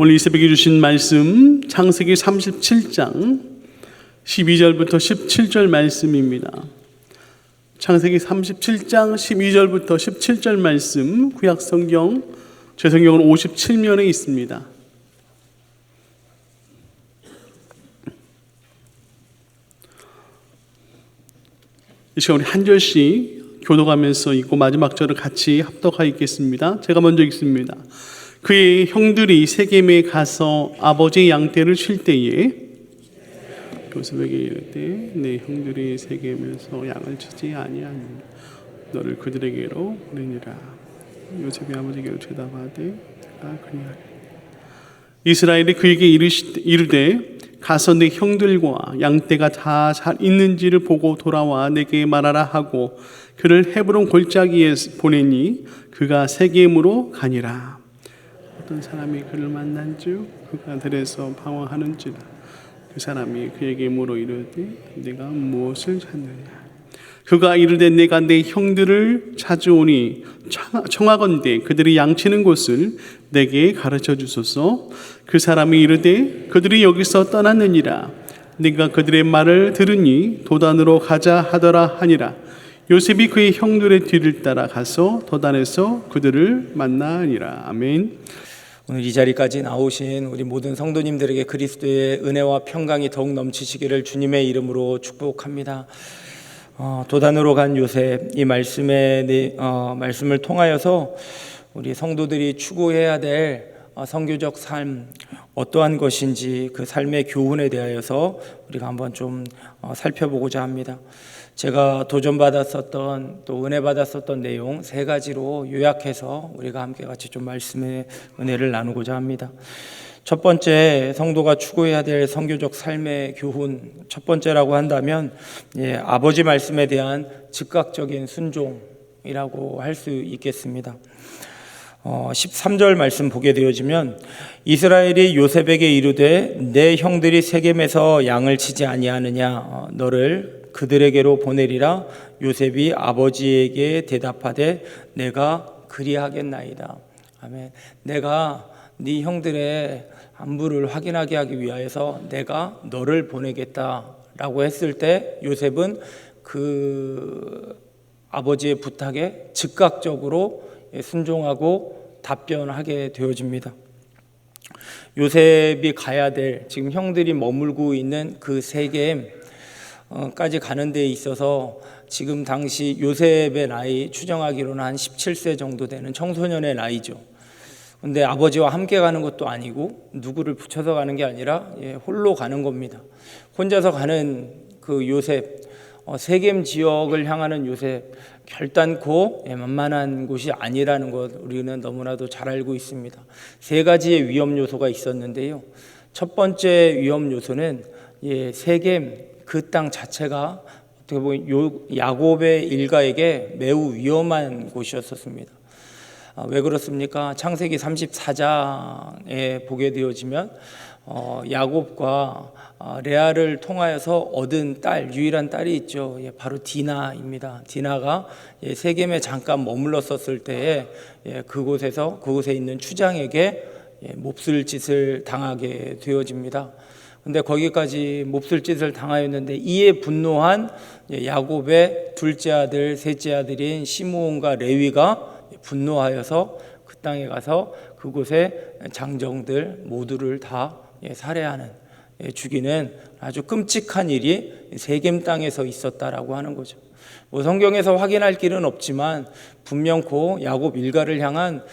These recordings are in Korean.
오늘 이새벽에 주신 말씀 창세기 37장 12절부터 17절 말씀입니다. 창세기 37장 12절부터 17절 말씀 구약성경 제 성경은 57면에 있습니다. 이 시간 우리 한 절씩 교독하면서 읽고 마지막 절을 같이 합독하여 읽겠습니다. 제가 먼저 읽습니다. 그의 형들이 세겜에 가서 아버지 양떼를 칠 때에 요셉에게 이르되 내 형들이 세겜에서 양을 치지 아니하니 너를 그들에게로 보내니라. 요셉이 아버지에게 대답하되 내가 그리하리라. 이스라엘이 그에게 이르되 가서 내 형들과 양떼가 다 잘 있는지를 보고 돌아와 내게 말하라 하고 그를 헤브론 골짜기에 보내니 그가 세겜으로 가니라. 어떤 사람이 그를 만난즉 그가 들에서 방황하는지라. 그 사람이 그에게 물어 이르되 네가 무엇을 찾느냐. 그가 이르되 내가 내 형들을 찾으오니 청하건대 그들이 양치는 곳을 내게 가르쳐 주소서. 그 사람이 이르되 그들이 여기서 떠났느니라. 네가 그들의 말을 들으니 도단으로 가자 하더라 하니라. 요셉이 그의 형들의 뒤를 따라 가서 도단에서 그들을 만나니라. 아멘. 오늘 이 자리까지 나오신 우리 모든 성도님들에게 그리스도의 은혜와 평강이 더욱 넘치시기를 주님의 이름으로 축복합니다. 도단으로 간 요셉, 이 말씀을 통하여서 우리 성도들이 추구해야 될 선교적 삶 어떠한 것인지 그 삶의 교훈에 대하여서 우리가 한번 좀 살펴보고자 합니다. 제가 도전받았었던 또 은혜 받았었던 내용 세 가지로 요약해서 우리가 함께 같이 좀 말씀의 은혜를 나누고자 합니다. 첫 번째, 성도가 추구해야 될 선교적 삶의 교훈, 첫 번째라고 한다면 아버지 말씀에 대한 즉각적인 순종이라고 할 수 있겠습니다. 13절 말씀 보게 되어지면 이스라엘이 요셉에게 이르되 내 형들이 세겜에서 양을 치지 아니하느냐 너를 그들에게로 보내리라. 요셉이 아버지에게 대답하되 내가 그리하겠나이다. 아멘. 내가 네 형들의 안부를 확인하게 하기 위하여서 내가 너를 보내겠다라고 했을 때 요셉은 그 아버지의 부탁에 즉각적으로 순종하고 답변하게 되어집니다. 요셉이 가야 될 지금 형들이 머물고 있는 그 세겜까지 가는 데 있어서 지금 당시 요셉의 나이 추정하기로는 한 17세 정도 되는 청소년의 나이죠. 근데 아버지와 함께 가는 것도 아니고 누구를 붙여서 가는 게 아니라 홀로 가는 겁니다. 혼자서 가는 그 요셉, 세겜 지역을 향하는 요셉, 결단코 만만한 곳이 아니라는 것 우리는 너무나도 잘 알고 있습니다. 세 가지의 위험 요소가 있었는데요. 첫 번째 위험 요소는 세겜 그 땅 자체가 어떻게 보면 야곱의 일가에게 매우 위험한 곳이었습니다. 왜 그렇습니까? 창세기 34장에 보게 되어지면 야곱과 레아를 통하여서 얻은 딸, 유일한 딸이 있죠. 바로 디나입니다. 디나가 세겜에 잠깐 머물렀었을 때에 그곳에 있는 추장에게 몹쓸 짓을 당하게 되어집니다. 근데 거기까지 몹쓸 짓을 당하였는데 이에 분노한 야곱의 둘째 아들, 셋째 아들인 시므온과 레위가 분노하여서 그 땅에 가서 그곳의 장정들 모두를 다 살해하는, 죽이는 아주 끔찍한 일이 세겜 땅에서 있었다라고 하는 거죠. 성경에서 확인할 길은 없지만 분명코 야곱 일가를 향한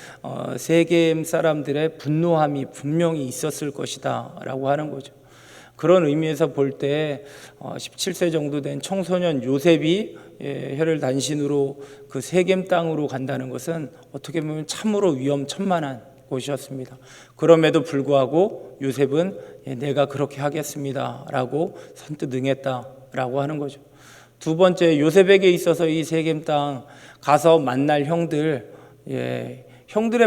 세겜 사람들의 분노함이 분명히 있었을 것이다 라고 하는 거죠. 그런 의미에서 볼 때 17세 정도 된 청소년 요셉이 혀를 단신으로 그 세겜 땅으로 간다는 것은 어떻게 보면 참으로 위험천만한 곳이었습니다. 그럼에도 불구하고 요셉은 내가 그렇게 하겠습니다 라고 선뜻 응했다라고 하는 거죠. 두 번째, 요셉에게 있어서 이 세겜 땅 가서 만날 형들의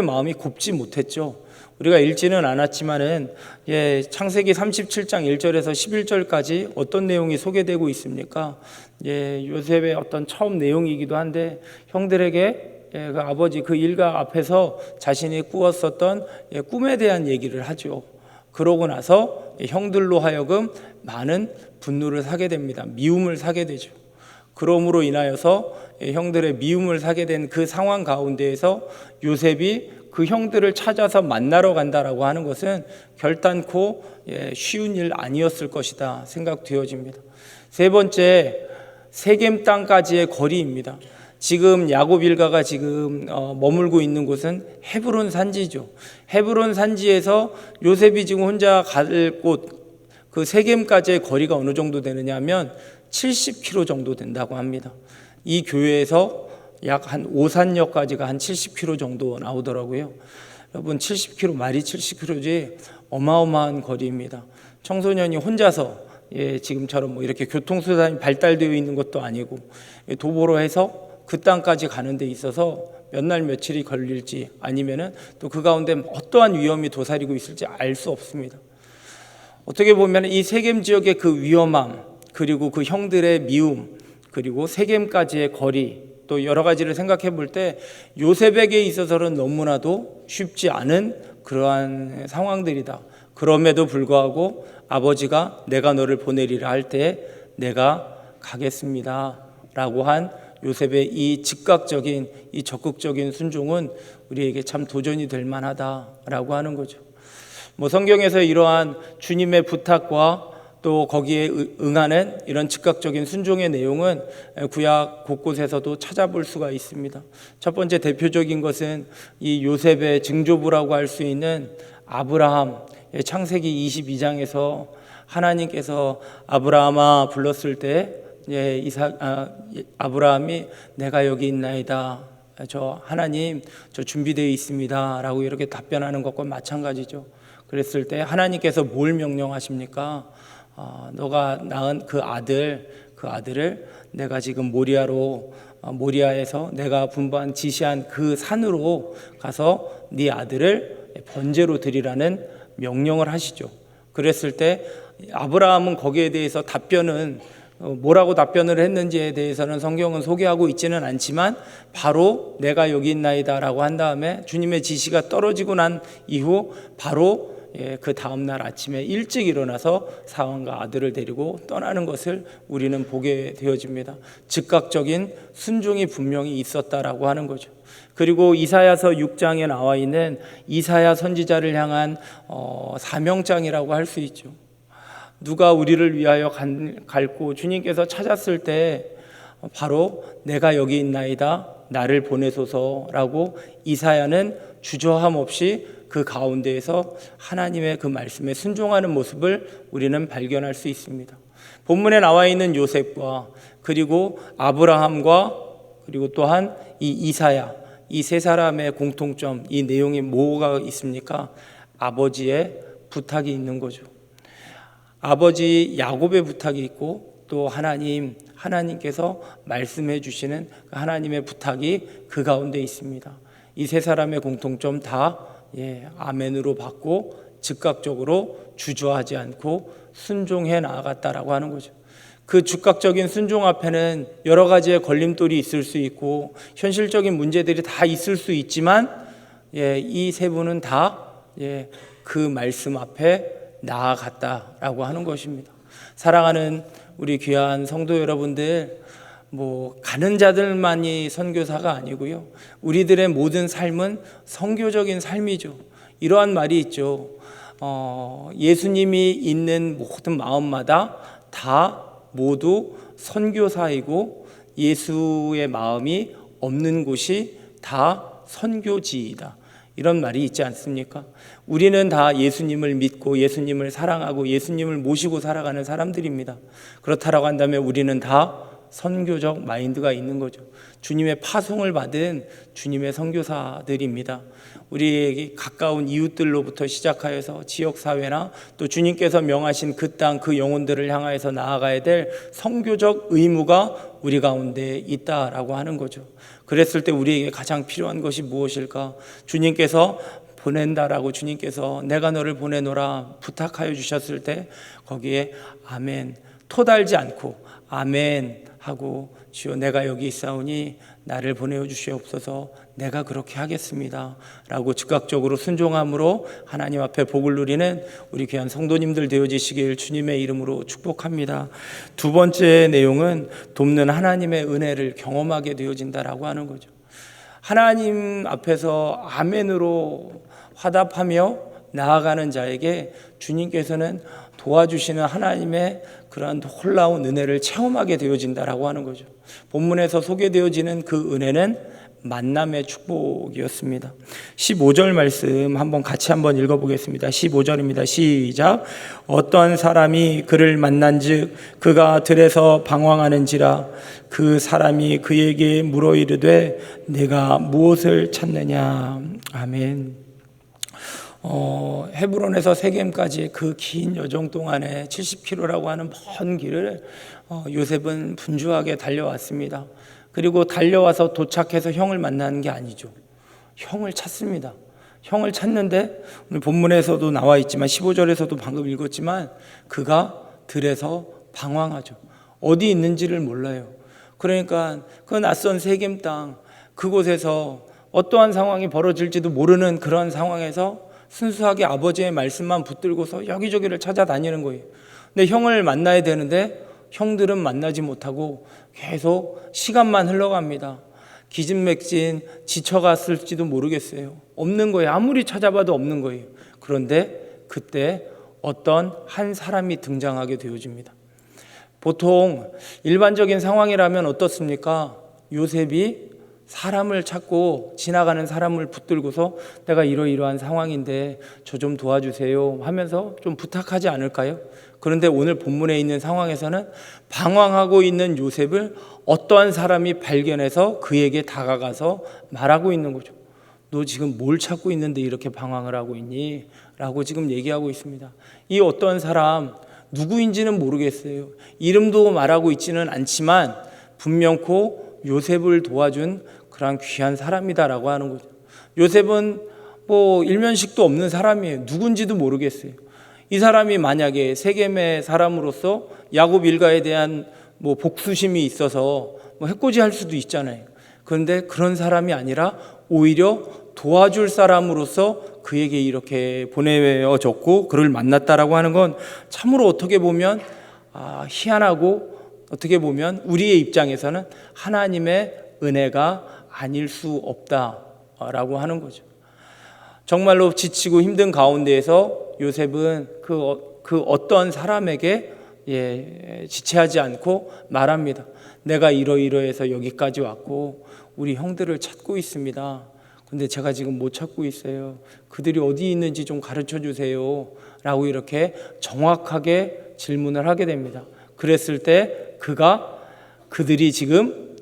마음이 곱지 못했죠. 우리가 읽지는 않았지만은 창세기 37장 1절에서 11절까지 어떤 내용이 소개되고 있습니까? 요셉의 어떤 처음 내용이기도 한데 형들에게 그 아버지 그 일가 앞에서 자신이 꾸었었던 꿈에 대한 얘기를 하죠. 그러고 나서 형들로 하여금 많은 분노를 사게 됩니다. 미움을 사게 되죠. 그러므로 인하여서 형들의 미움을 사게 된 그 상황 가운데에서 요셉이 그 형들을 찾아서 만나러 간다라고 하는 것은 결단코 쉬운 일 아니었을 것이다 생각되어집니다. 세 번째, 세겜 땅까지의 거리입니다. 지금 야곱 일가가 지금 머물고 있는 곳은 헤브론 산지죠. 헤브론 산지에서 요셉이 지금 혼자 갈 곳, 그 세겜까지의 거리가 어느 정도 되느냐 하면 70km 정도 된다고 합니다. 이 교회에서 약 한 오산역까지가 한 70km 정도 나오더라고요. 여러분 70km, 말이 70km지 어마어마한 거리입니다. 청소년이 혼자서 지금처럼 뭐 이렇게 교통수단이 발달되어 있는 것도 아니고 도보로 해서 그 땅까지 가는 데 있어서 몇 날 며칠이 걸릴지 아니면은 또 그 가운데 어떠한 위험이 도사리고 있을지 알 수 없습니다. 어떻게 보면 이 세겜 지역의 그 위험함, 그리고 그 형들의 미움, 그리고 세겜까지의 거리, 또 여러 가지를 생각해 볼 때 요셉에게 있어서는 너무나도 쉽지 않은 그러한 상황들이다. 그럼에도 불구하고 아버지가 내가 너를 보내리라 할 때 내가 가겠습니다 라고 한 요셉의 이 즉각적인, 이 적극적인 순종은 우리에게 참 도전이 될 만하다라고 하는 거죠. 뭐 성경에서 이러한 주님의 부탁과 또 거기에 응하는 이런 즉각적인 순종의 내용은 구약 곳곳에서도 찾아볼 수가 있습니다. 첫 번째 대표적인 것은 이 요셉의 증조부라고 할 수 있는 아브라함, 창세기 22장에서 하나님께서 아브라함아 불렀을 때 아브라함이 내가 여기 있나이다, 저 하나님 저 준비되어 있습니다 라고 이렇게 답변하는 것과 마찬가지죠. 그랬을 때 하나님께서 뭘 명령하십니까? 너가 낳은 그 아들을 내가 지금 모리아에서 내가 분부한 지시한 그 산으로 가서 네 아들을 번제로 드리라는 명령을 하시죠. 그랬을 때 아브라함은 거기에 대해서 답변은 뭐라고 답변을 했는지에 대해서는 성경은 소개하고 있지는 않지만 바로 내가 여기 있나이다 라고 한 다음에 주님의 지시가 떨어지고 난 이후 바로 그 다음날 아침에 일찍 일어나서 사환과 아들을 데리고 떠나는 것을 우리는 보게 되어집니다. 즉각적인 순종이 분명히 있었다라고 하는 거죠. 그리고 이사야서 6장에 나와 있는 이사야 선지자를 향한 사명장이라고 할 수 있죠. 누가 우리를 위하여 갈고 주님께서 찾았을 때 바로 내가 여기 있나이다 나를 보내소서라고 이사야는 주저함 없이 그 가운데에서 하나님의 그 말씀에 순종하는 모습을 우리는 발견할 수 있습니다. 본문에 나와 있는 요셉과 그리고 아브라함과 그리고 또한 이 이사야, 이 세 사람의 공통점, 이 내용이 뭐가 있습니까? 아버지의 부탁이 있는 거죠. 아버지 야곱의 부탁이 있고 또 하나님께서 말씀해 주시는 하나님의 부탁이 그 가운데 있습니다. 이 세 사람의 공통점 다 아멘으로 받고 즉각적으로 주저하지 않고 순종해 나아갔다라고 하는 거죠. 그 즉각적인 순종 앞에는 여러 가지의 걸림돌이 있을 수 있고 현실적인 문제들이 다 있을 수 있지만 이 세 분은 다 그 말씀 앞에 나아갔다라고 하는 것입니다. 사랑하는 우리 귀한 성도 여러분들, 가는 자들만이 선교사가 아니고요. 우리들의 모든 삶은 선교적인 삶이죠. 이러한 말이 있죠. 예수님이 있는 모든 마음마다 다 모두 선교사이고 예수의 마음이 없는 곳이 다 선교지이다. 이런 말이 있지 않습니까? 우리는 다 예수님을 믿고 예수님을 사랑하고 예수님을 모시고 살아가는 사람들입니다. 그렇다라고 한다면 우리는 다 선교적 마인드가 있는 거죠. 주님의 파송을 받은 주님의 선교사들입니다. 우리에게 가까운 이웃들로부터 시작하여서 지역사회나 또 주님께서 명하신 그 땅, 그 영혼들을 향하여서 나아가야 될 선교적 의무가 우리 가운데 있다라고 하는 거죠. 그랬을 때 우리에게 가장 필요한 것이 무엇일까? 주님께서 보낸다라고 주님께서 내가 너를 보내노라 부탁하여 주셨을 때 거기에 아멘, 토달지 않고 아멘 하고 주여 내가 여기 있사오니 나를 보내어 주시옵소서 내가 그렇게 하겠습니다 라고 즉각적으로 순종함으로 하나님 앞에 복을 누리는 우리 귀한 성도님들 되어지시길 주님의 이름으로 축복합니다. 두 번째 내용은 돕는 하나님의 은혜를 경험하게 되어진다라고 하는 거죠. 하나님 앞에서 아멘으로 화답하며 나아가는 자에게 주님께서는 도와주시는 하나님의 그러한 놀라운 은혜를 체험하게 되어진다라고 하는 거죠. 본문에서 소개되어지는 그 은혜는 만남의 축복이었습니다. 15절 말씀 같이 한번 읽어보겠습니다. 15절입니다. 시작. 어떠한 사람이 그를 만난즉 그가 들에서 방황하는지라 그 사람이 그에게 물어 이르되 내가 무엇을 찾느냐. 아멘. 헤브론에서 세겜까지 그 긴 여정 동안에 70km라고 하는 먼 길을 요셉은 분주하게 달려왔습니다. 그리고 달려와서 도착해서 형을 만나는 게 아니죠. 형을 찾습니다. 형을 찾는데 오늘 본문에서도 나와 있지만 15절에서도 방금 읽었지만 그가 들에서 방황하죠. 어디 있는지를 몰라요. 그러니까 그 낯선 세겜 땅 그곳에서 어떠한 상황이 벌어질지도 모르는 그런 상황에서 순수하게 아버지의 말씀만 붙들고서 여기저기를 찾아다니는 거예요. 근데 형을 만나야 되는데 형들은 만나지 못하고 계속 시간만 흘러갑니다. 기진맥진 지쳐갔을지도 모르겠어요. 없는 거예요. 아무리 찾아봐도 없는 거예요. 그런데 그때 어떤 한 사람이 등장하게 되어집니다. 보통 일반적인 상황이라면 어떻습니까? 요셉이 사람을 찾고 지나가는 사람을 붙들고서 내가 이러이러한 상황인데 저 좀 도와주세요 하면서 좀 부탁하지 않을까요? 그런데 오늘 본문에 있는 상황에서는 방황하고 있는 요셉을 어떠한 사람이 발견해서 그에게 다가가서 말하고 있는 거죠. 너 지금 뭘 찾고 있는데 이렇게 방황을 하고 있니? 라고 지금 얘기하고 있습니다. 이 어떠한 사람 누구인지는 모르겠어요. 이름도 말하고 있지는 않지만 분명코 요셉을 도와준 그런 귀한 사람이다라고 하는 거죠. 요셉은 일면식도 없는 사람이에요. 누군지도 모르겠어요. 이 사람이 만약에 세겜의 사람으로서 야곱 일가에 대한 복수심이 있어서 해코지할 수도 있잖아요. 그런데 그런 사람이 아니라 오히려 도와줄 사람으로서 그에게 이렇게 보내졌고 그를 만났다라고 하는 건 참으로 어떻게 보면 희한하고 어떻게 보면 우리의 입장에서는 하나님의 은혜가 아닐 수 없다라고 하는 거죠. 정말로 지치고 힘든 가운데에서 요셉은 그 어떤 사람에게 지체하지 않고 말합니다. 내가 이러이러해서 여기까지 왔고 우리 형들을 찾고 있습니다. 근데 제가 지금 못 찾고 있어요. 그들이 어디 있는지 좀 가르쳐 주세요 라고 이렇게 정확하게 질문을 하게 됩니다. 그랬을 때 그들이 지금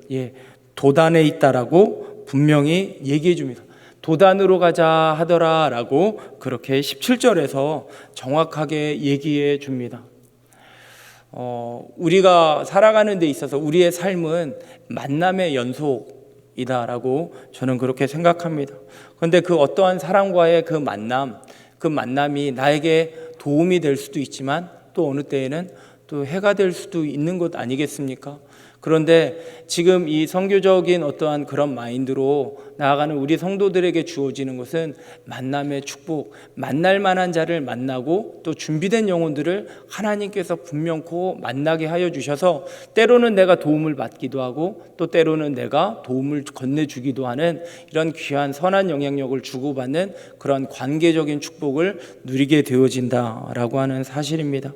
도단에 있다라고 분명히 얘기해 줍니다. 도단으로 가자 하더라라고 그렇게 17절에서 정확하게 얘기해 줍니다. 우리가 살아가는 데 있어서 우리의 삶은 만남의 연속이다라고 저는 그렇게 생각합니다. 그런데 그 어떠한 사람과의 그 만남이 나에게 도움이 될 수도 있지만 또 어느 때에는 또 해가 될 수도 있는 것 아니겠습니까? 그런데 지금 이 선교적인 어떠한 그런 마인드로 나아가는 우리 성도들에게 주어지는 것은 만남의 축복, 만날 만한 자를 만나고 또 준비된 영혼들을 하나님께서 분명코 만나게 하여 주셔서 때로는 내가 도움을 받기도 하고 또 때로는 내가 도움을 건네주기도 하는 이런 귀한 선한 영향력을 주고받는 그런 관계적인 축복을 누리게 되어진다라고 하는 사실입니다.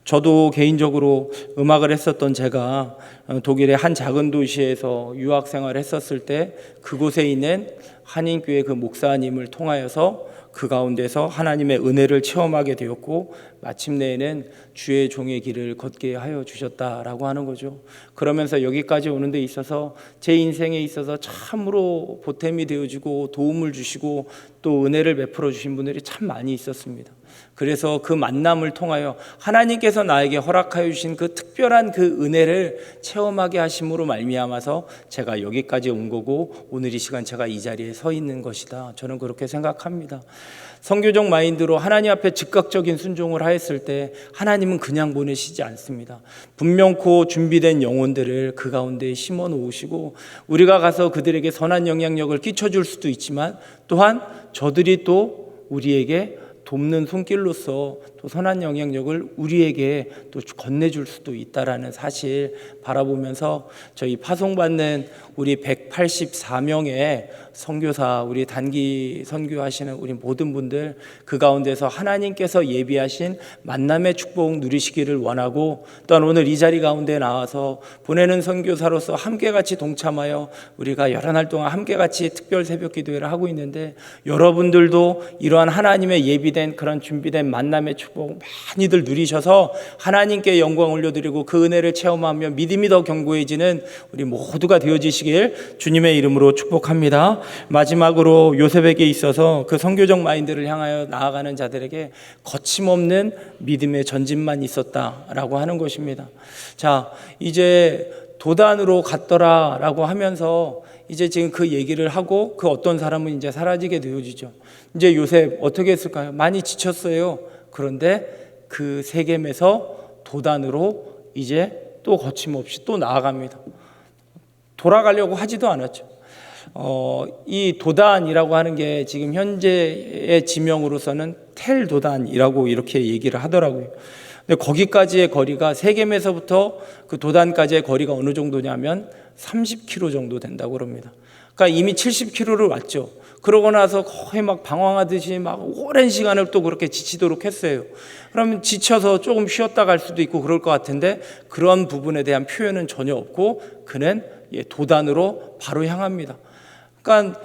저도 개인적으로 음악을 했었던 제가 독일의 한 작은 도시에서 유학 생활을 했었을 때 그곳에 있는 한인교회 그 목사님을 통하여서 그 가운데서 하나님의 은혜를 체험하게 되었고 마침내에는 주의 종의 길을 걷게 하여 주셨다라고 하는 거죠. 그러면서 여기까지 오는 데 있어서 제 인생에 있어서 참으로 보탬이 되어주고 도움을 주시고 또 은혜를 베풀어 주신 분들이 참 많이 있었습니다. 그래서 그 만남을 통하여 하나님께서 나에게 허락하여 주신 그 특별한 그 은혜를 체험하게 하심으로 말미암아서 제가 여기까지 온 거고 오늘 이 시간 제가 이 자리에 서 있는 것이다. 저는 그렇게 생각합니다. 선교적 마인드로 하나님 앞에 즉각적인 순종을 하였을 때 하나님은 그냥 보내시지 않습니다. 분명코 준비된 영혼들을 그 가운데 심어 놓으시고 우리가 가서 그들에게 선한 영향력을 끼쳐줄 수도 있지만 또한 저들이 또 우리에게 돕는 손길로서 또 선한 영향력을 우리에게 또 건네줄 수도 있다라는 사실 바라보면서 저희 파송받는 우리 184명의 선교사, 우리 단기 선교하시는 우리 모든 분들 그 가운데서 하나님께서 예비하신 만남의 축복 누리시기를 원하고, 또한 오늘 이 자리 가운데 나와서 보내는 선교사로서 함께 같이 동참하여 우리가 여러 날 동안 함께 같이 특별 새벽 기도회를 하고 있는데, 여러분들도 이러한 하나님의 예비된 그런 준비된 만남의 축복 많이들 누리셔서 하나님께 영광 올려드리고 그 은혜를 체험하며 믿음이 더 견고해지는 우리 모두가 되어지시길 주님의 이름으로 축복합니다. 마지막으로 요셉에게 있어서 그 선교적 마인드를 향하여 나아가는 자들에게 거침없는 믿음의 전진만 있었다라고 하는 것입니다. 자, 이제 도단으로 갔더라라고 하면서 이제 지금 그 얘기를 하고 그 어떤 사람은 이제 사라지게 되어지죠. 이제 요셉 어떻게 했을까요? 많이 지쳤어요. 그런데 그 세겜에서 도단으로 이제 또 거침없이 또 나아갑니다. 돌아가려고 하지도 않았죠. 이 도단이라고 하는 게 지금 현재의 지명으로서는 텔 도단이라고 이렇게 얘기를 하더라고요. 근데 거기까지의 거리가 세겜에서부터 그 도단까지의 거리가 어느 정도냐면 30km 정도 된다고 그럽니다. 그러니까 이미 70km를 왔죠. 그러고 나서 거의 막 방황하듯이 막 오랜 시간을 또 그렇게 지치도록 했어요. 그러면 지쳐서 조금 쉬었다 갈 수도 있고 그럴 것 같은데 그런 부분에 대한 표현은 전혀 없고 그는 도단으로 바로 향합니다. 그러니까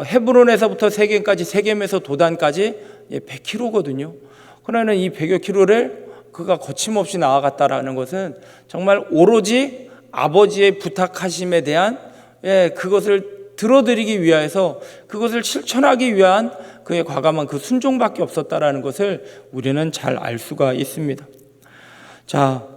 헤브론에서부터 세겜까지, 세겜에서 도단까지 100km거든요. 그러면 이 100여 킬로를 그가 거침없이 나아갔다라는 것은 정말 오로지 아버지의 부탁하심에 대한 그것을 들어드리기 위하여서 그것을 실천하기 위한 그의 과감한 그 순종밖에 없었다라는 것을 우리는 잘 알 수가 있습니다. 자,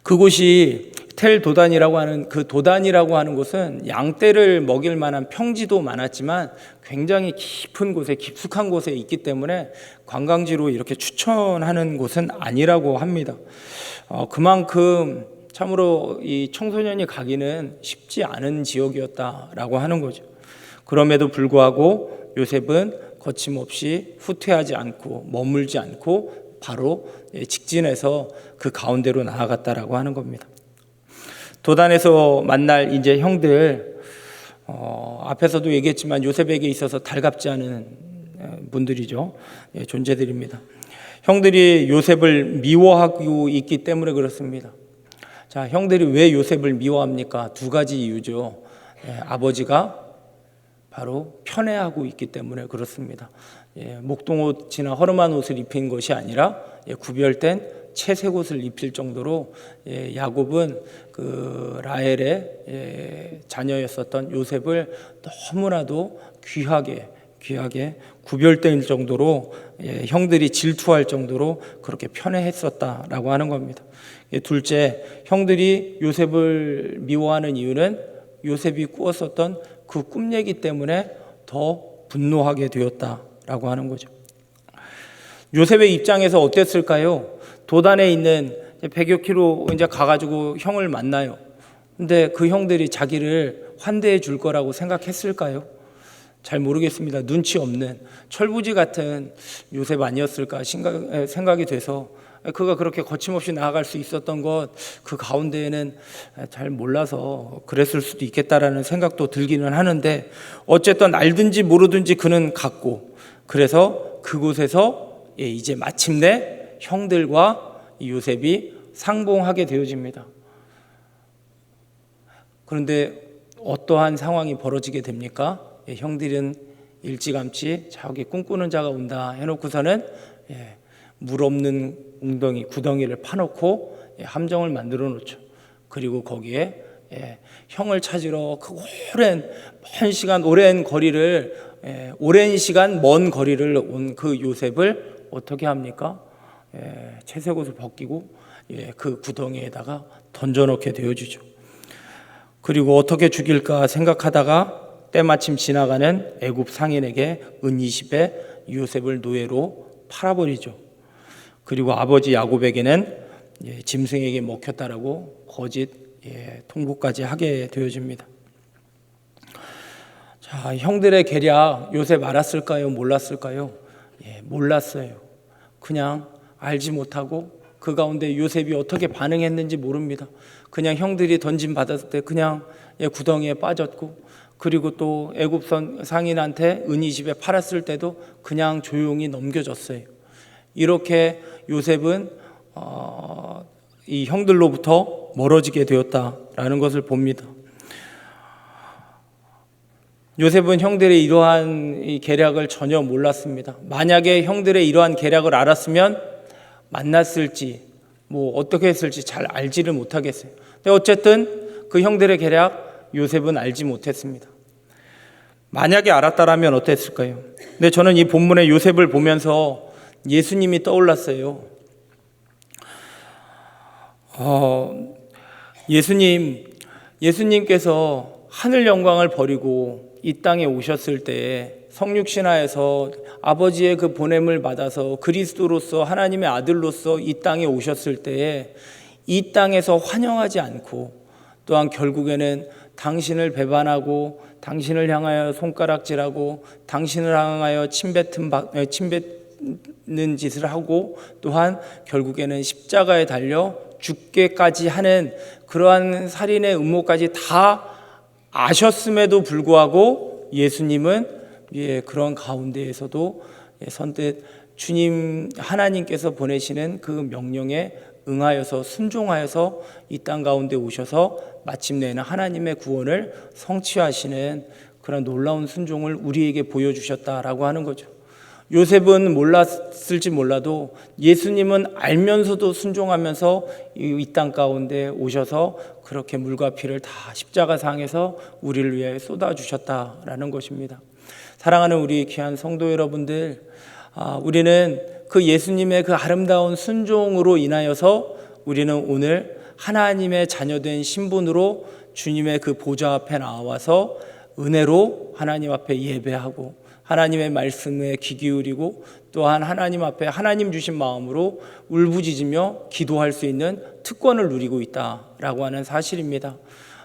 그곳이 텔 도단이라고 하는 그 도단이라고 하는 곳은 양떼를 먹일 만한 평지도 많았지만 굉장히 깊은 곳에 깊숙한 곳에 있기 때문에 관광지로 이렇게 추천하는 곳은 아니라고 합니다. 그만큼 참으로 이 청소년이 가기는 쉽지 않은 지역이었다라고 하는 거죠. 그럼에도 불구하고 요셉은 거침없이 후퇴하지 않고 머물지 않고 바로 직진해서 그 가운데로 나아갔다라고 하는 겁니다. 도단에서 만날 이제 형들, 앞에서도 얘기했지만 요셉에게 있어서 달갑지 않은 분들이죠. 존재들입니다. 형들이 요셉을 미워하고 있기 때문에 그렇습니다. 자, 형들이 왜 요셉을 미워합니까? 두 가지 이유죠. 아버지가 바로 편애하고 있기 때문에 그렇습니다. 목동옷이나 허름한 옷을 입힌 것이 아니라 구별된 채색 옷을 입힐 정도로 야곱은 그 라헬의 자녀였었던 요셉을 너무나도 귀하게 구별될 정도로 형들이 질투할 정도로 그렇게 편애했었다라고 하는 겁니다. 둘째, 형들이 요셉을 미워하는 이유는 요셉이 꾸었었던 그 꿈 얘기 때문에 더 분노하게 되었다라고 하는 거죠. 요셉의 입장에서 어땠을까요? 도단에 있는 100여 킬로 이제 가가지고 형을 만나요. 근데 그 형들이 자기를 환대해 줄 거라고 생각했을까요? 잘 모르겠습니다. 눈치 없는 철부지 같은 요셉 아니었을까 생각이 돼서 그가 그렇게 거침없이 나아갈 수 있었던 것, 그 가운데에는 잘 몰라서 그랬을 수도 있겠다라는 생각도 들기는 하는데, 어쨌든 알든지 모르든지 그는 갔고, 그래서 그곳에서 이제 마침내 형들과 요셉이 상봉하게 되어집니다. 그런데 어떠한 상황이 벌어지게 됩니까? 형들은 일찌감치 저기 꿈꾸는 자가 온다 해놓고서는 물 없는 웅덩이 구덩이를 파놓고 함정을 만들어 놓죠. 그리고 거기에 형을 찾으러 그 오랜 시간 먼 거리를 온 그 요셉을 어떻게 합니까? 채색옷을 벗기고 그 구덩이에다가 던져놓게 되어주죠. 그리고 어떻게 죽일까 생각하다가 때마침 지나가는 애굽 상인에게 은 20에 요셉을 노예로 팔아버리죠. 그리고 아버지 야곱에게는 짐승에게 먹혔다라고 거짓 통보까지 하게 되어집니다. 자, 형들의 계략 요셉 알았을까요? 몰랐을까요? 몰랐어요. 그냥 알지 못하고 그 가운데 요셉이 어떻게 반응했는지 모릅니다. 그냥 형들이 던짐 받았을 때 그냥 구덩이에 빠졌고, 그리고 또 애굽 상인한테 은 20에 팔았을 때도 그냥 조용히 넘겨졌어요. 이렇게 요셉은 이 형들로부터 멀어지게 되었다라는 것을 봅니다. 요셉은 형들의 이러한 이 계략을 전혀 몰랐습니다. 만약에 형들의 이러한 계략을 알았으면 만났을지 어떻게 했을지 잘 알지를 못하겠어요. 근데 어쨌든 그 형들의 계략 요셉은 알지 못했습니다. 만약에 알았다라면 어땠을까요? 근데 저는 이 본문의 요셉을 보면서 예수님이 떠올랐어요. 예수님께서 하늘 영광을 버리고 이 땅에 오셨을 때 성육신하에서 아버지의 그 보냄을 받아서 그리스도로서 하나님의 아들로서 이 땅에 오셨을 때에 이 땅에서 환영하지 않고, 또한 결국에는 당신을 배반하고 당신을 향하여 손가락질하고 당신을 향하여 침뱉는 짓을 하고, 또한 결국에는 십자가에 달려 죽게까지 하는 그러한 살인의 음모까지 다 아셨음에도 불구하고 예수님은 그런 가운데에서도 선뜻 주님 하나님께서 보내시는 그 명령에 응하여서 순종하여서 이 땅 가운데 오셔서 마침내는 하나님의 구원을 성취하시는 그런 놀라운 순종을 우리에게 보여주셨다라고 하는 거죠. 요셉은 몰랐을지 몰라도 예수님은 알면서도 순종하면서 이 땅 가운데 오셔서 그렇게 물과 피를 다 십자가상에서 우리를 위해 쏟아주셨다라는 것입니다. 사랑하는 우리 귀한 성도 여러분들, 우리는 그 예수님의 그 아름다운 순종으로 인하여서 우리는 오늘 하나님의 자녀된 신분으로 주님의 그 보좌 앞에 나와서 은혜로 하나님 앞에 예배하고 하나님의 말씀에 귀 기울이고, 또한 하나님 앞에 하나님 주신 마음으로 울부짖으며 기도할 수 있는 특권을 누리고 있다라고 하는 사실입니다.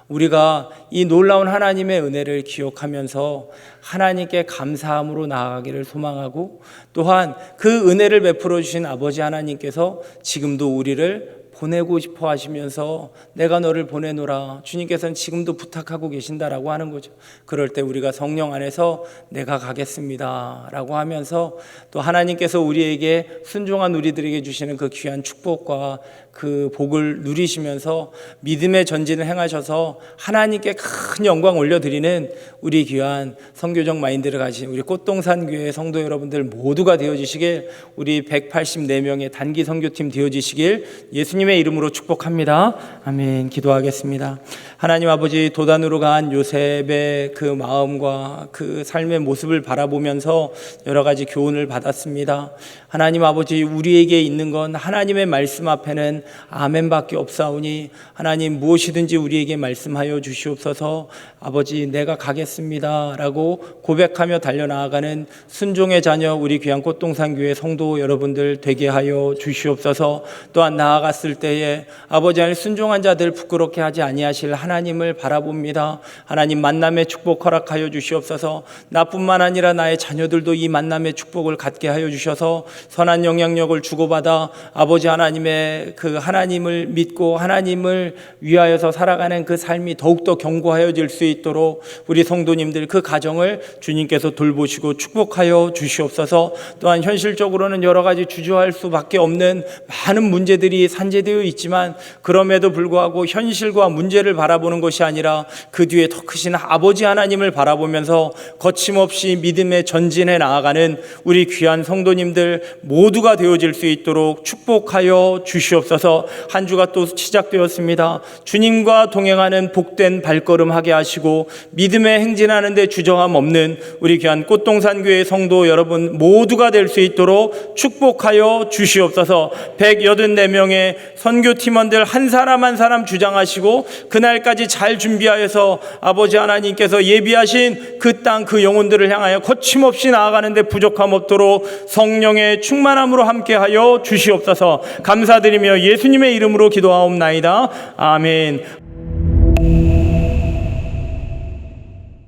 우리가 이 놀라운 하나님의 은혜를 기억하면서 하나님께 감사함으로 나아가기를 소망하고, 또한 그 은혜를 베풀어 주신 아버지 하나님께서 지금도 우리를 보내고 싶어 하시면서 내가 너를 보내노라, 주님께서는 지금도 부탁하고 계신다라고 하는 거죠. 그럴 때 우리가 성령 안에서 내가 가겠습니다 라고 하면서 또 하나님께서 우리에게 순종한 우리들에게 주시는 그 귀한 축복과 그 복을 누리시면서 믿음의 전진을 행하셔서 하나님께 큰 영광 올려드리는 우리 귀한 선교적 마인드를 가진 우리 꽃동산 교회 성도 여러분들 모두가 되어지시길, 우리 184명의 단기 선교팀 되어지시길 예수님의 이름으로 축복합니다. 아멘. 기도하겠습니다. 하나님 아버지, 도단으로 간 요셉의 그 마음과 그 삶의 모습을 바라보면서 여러 가지 교훈을 받았습니다. 하나님 아버지, 우리에게 있는 건 하나님의 말씀 앞에는 아멘밖에 없사오니 하나님 무엇이든지 우리에게 말씀하여 주시옵소서. 아버지, 내가 가겠습니다 라고 고백하며 달려나가는 순종의 자녀 우리 귀한 꽃동산교회 성도 여러분들 되게 하여 주시옵소서. 또한 나아갔을 때에 아버지 안에 순종한 자들 부끄럽게 하지 아니하실 하나님을 바라봅니다. 하나님 만남의 축복 허락하여 주시옵소서. 나뿐만 아니라 나의 자녀들도 이 만남의 축복을 갖게 하여 주셔서 선한 영향력을 주고받아 아버지 하나님의 그 하나님을 믿고 하나님을 위하여서 살아가는 그 삶이 더욱더 견고하여질 수 있도록 우리 성도님들 그 가정을 주님께서 돌보시고 축복하여 주시옵소서. 또한 현실적으로는 여러 가지 주저할 수밖에 없는 많은 문제들이 산재 산재되어 있지만 그럼에도 불구하고 현실과 문제를 바라보는 것이 아니라 그 뒤에 더 크신 아버지 하나님을 바라보면서 거침없이 믿음에 전진해 나아가는 우리 귀한 성도님들 모두가 되어질 수 있도록 축복하여 주시옵소서. 한 주가 또 시작되었습니다. 주님과 동행하는 복된 발걸음 하게 하시고 믿음에 행진하는 데 주저함 없는 우리 귀한 꽃동산교회 성도 여러분 모두가 될 수 있도록 축복하여 주시옵소서. 184명의 선교팀원들 한 사람 한 사람 주장하시고 그날까지 잘 준비하여서 아버지 하나님께서 예비하신 그 땅 그 영혼들을 향하여 거침없이 나아가는 데 부족함 없도록 성령의 충만함으로 함께하여 주시옵소서. 감사드리며 예수님의 이름으로 기도하옵나이다. 아멘.